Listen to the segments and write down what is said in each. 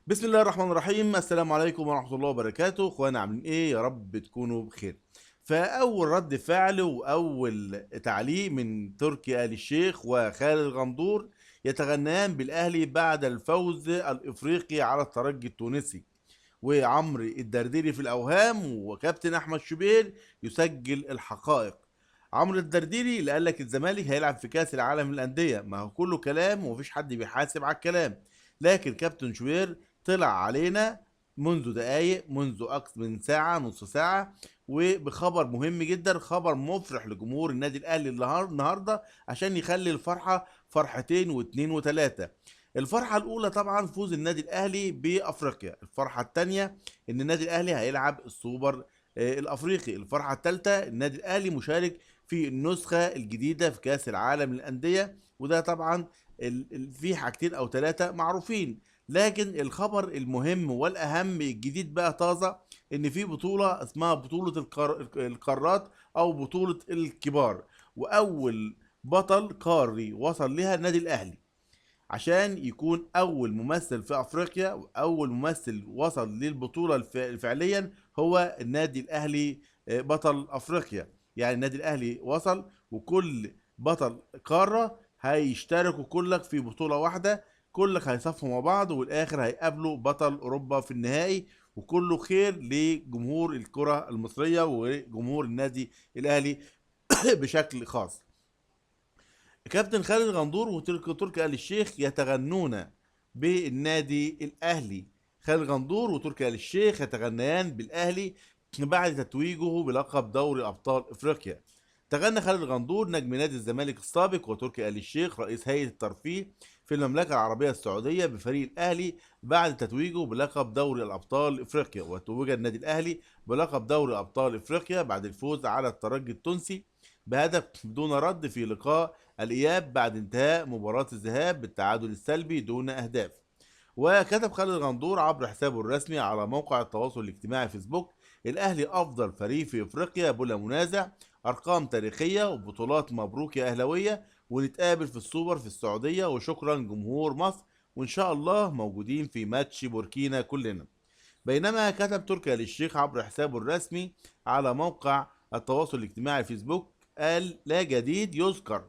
بسم الله الرحمن الرحيم. السلام عليكم ورحمة الله وبركاته. اخوانا عاملين ايه؟ يا رب تكونوا بخير. فاول رد فعل واول تعليق من تركي آل الشيخ وخالد الغندور يتغنيان بالاهلي بعد الفوز الافريقي على الترجي التونسي، وعمرو الدرديري في الاوهام وكابتن احمد شوبير يسجل الحقائق. عمرو الدرديري اللي قال لك الزمالك هيلعب في كاس العالم للانديه، ما هو كله كلام ومفيش حد بيحاسب على الكلام. لكن كابتن شوبير طلع علينا منذ دقايق، منذ اكثر من ساعه، نص ساعه، وبخبر مهم جدا، خبر مفرح لجمهور النادي الاهلي النهارده، عشان يخلي الفرحه فرحتين واثنين وثلاثه. الفرحة الأولى طبعا فوز النادي الأهلي بأفريقيا، الفرحة الثانية إن النادي الأهلي هيلعب السوبر الأفريقي، الفرحة الثالثة النادي الأهلي مشارك في النسخة الجديدة في كأس العالم للأندية، وده طبعا في حاجتين أو ثلاثة معروفين. لكن الخبر المهم والأهم الجديد بقى طازة، إن في بطولة اسمها بطولة القارات أو بطولة الكبار، وأول بطل قاري وصل لها النادي الأهلي، عشان يكون اول ممثل في افريقيا واول ممثل وصل للبطولة فعليا هو النادي الاهلي. بطل افريقيا، يعني النادي الاهلي وصل، وكل بطل قارة هيشتركوا كلك في بطولة واحدة، كلك هيصفوا مع بعض والاخر هيقابلوا بطل اوروبا في النهائي. وكله خير لجمهور الكرة المصرية وجمهور النادي الاهلي بشكل خاص. كابتن خالد غندور وتركي آل الشيخ يتغنون بالنادي الأهلي. خالد غندور وتركي آل الشيخ يتغنيان بالأهلي بعد تتويجه بلقب دوري أبطال إفريقيا. تغنى خالد غندور نجم نادي الزمالك السابق وتركي آل الشيخ رئيس هيئة الترفيه في المملكة العربية السعودية بفريق الأهلي بعد تتويجه بلقب دوري الأبطال إفريقيا. وتوج النادي الأهلي بلقب دوري أبطال إفريقيا بعد الفوز على الترجي التونسي بهدف دون رد في لقاء الإياب بعد انتهاء مباراة الذهاب بالتعادل السلبي دون أهداف. وكتب خالد غندور عبر حسابه الرسمي على موقع التواصل الاجتماعي فيسبوك: الأهلي أفضل فريق في إفريقيا بلا منازع، أرقام تاريخية وبطولات، مبروك يا أهلاوية، ونتقابل في السوبر في السعودية، وشكرا جمهور مصر، وإن شاء الله موجودين في ماتش بوركينا كلنا. بينما كتب تركي آل الشيخ عبر حسابه الرسمي على موقع التواصل الاجتماعي فيسبوك: قال لا جديد يذكر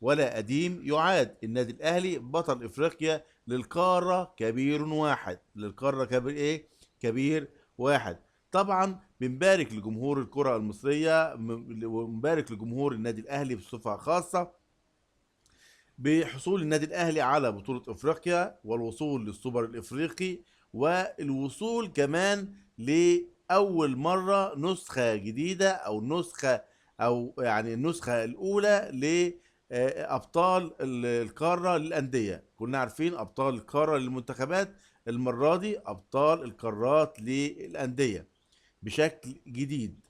ولا قديم يعاد، النادي الاهلي بطل افريقيا للقاره كبير واحد، للقاره كبير ايه؟ كبير واحد. طبعا بنبارك لجمهور الكره المصريه ومبارك لجمهور النادي الاهلي بصفه خاصه بحصول النادي الاهلي على بطولة افريقيا والوصول للسوبر الافريقي، والوصول كمان لاول مرة نسخة جديدة او نسخة، او يعني النسخة الاولى لابطال القارة للاندية. كنا عارفين ابطال القارة للمنتخبات، المرة دي ابطال القارات للاندية بشكل جديد.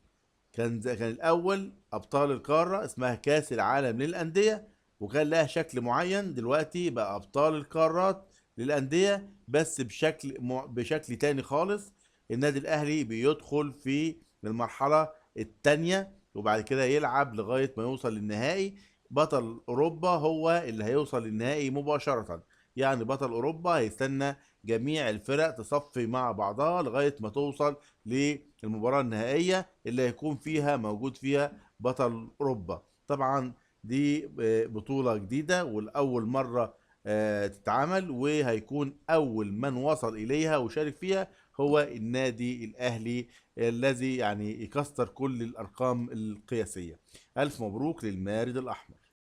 كان الاول ابطال القاره اسمها كاس العالم للانديه، وكان لها شكل معين. دلوقتي بقى ابطال القارات للانديه بس بشكل تاني خالص. النادي الاهلي بيدخل في المرحله التانية، وبعد كده يلعب لغايه ما يوصل للنهائي. بطل اوروبا هو اللي هيوصل للنهائي مباشره، يعني بطل اوروبا هيستنى جميع الفرق تصفي مع بعضها لغايه ما توصل للمباراة النهائية اللي هيكون فيها موجود فيها بطل أوروبا. طبعا دي بطولة جديدة والأول مرة تتعمل، وهيكون أول من وصل إليها وشارك فيها هو النادي الأهلي، الذي يعني يكسر كل الأرقام القياسية. ألف مبروك للمارد الأحمر.